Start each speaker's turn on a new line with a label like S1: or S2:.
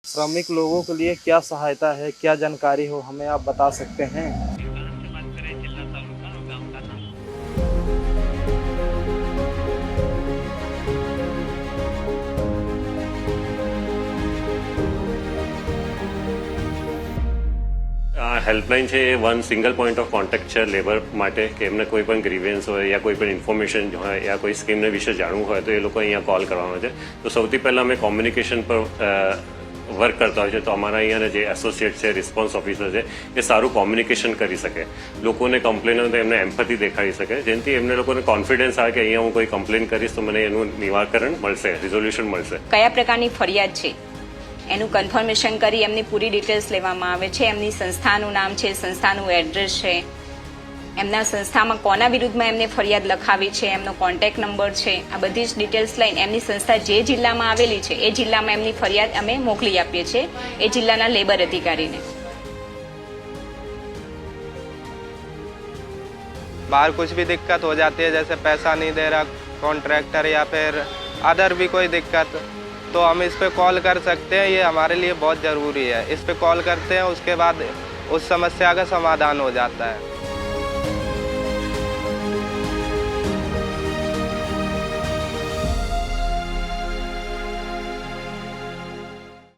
S1: श्रमिक लोगों के लिए क्या सहायता है, क्या जानकारी हो हमें आप बता सकते हैं?
S2: હેલ્પલાઇન છે એ one single point of contact છે લેબર માટે કે એમને કોઈ પણ ગ્રીવેન્સ હોય યા કોઈ પણ ઇન્ફોર્મેશન હોય યા કોઈ સ્કીમને વિશે જાણવું હોય તો એ લોકો અહીંયા કોલ કરવાનો છે. તો સૌથી પહેલાં અમે કોમ્યુનિકેશન પર વર્ક કરતા હોય છે. તો અમારા અહીંયાના જે એસોસિએટ છે, રિસ્પોન્સ ઓફિસર છે, એ સારું કોમ્યુનિકેશન કરી શકે, લોકોને કમ્પ્લેન હોય તો એમને એમ્પથી દેખાડી શકે, જેનાથી એમને લોકોને કોન્ફિડન્સ આવે કે અહીંયા હું કોઈ કમ્પ્લેન કરીશ તો મને એનું નિવારણ મળશે, રિઝોલ્યુશન મળશે.
S3: કયા પ્રકારની ફરિયાદ છે એનું કન્ફર્મેશન કરી એમની પૂરી ડિટેલ્સ લેવામાં આવે છે. એમની સંસ્થાનું નામ છે, સંસ્થાનું એડ્રેસ છે, એમના સંસ્થામાં કોના વિરુદ્ધમાં એમને ફરિયાદ લખાવી છે, એમનો કોન્ટેક્ટ નંબર છે, આ બધી જ ડિટેલ્સ લઈને એમની સંસ્થા જે જિલ્લામાં આવેલી છે એ જિલ્લામાં એમની ફરિયાદ અમે મોકલી આપીએ છીએ એ જિલ્લાના લેબર અધિકારીને.
S4: बाहर कुछ भी दिक्कत हो जाती है, जैसे पैसा नहीं दे रहा कॉन्ट्रैक्टर या फिर अदर भी कोई दिक्कत, तो हम इस पे कॉल कर सकते हैं. ये हमारे लिए बहुत ज़रूरी है. इस पे कॉल करते हैं, उसके बाद उस समस्या का समाधान हो जाता है.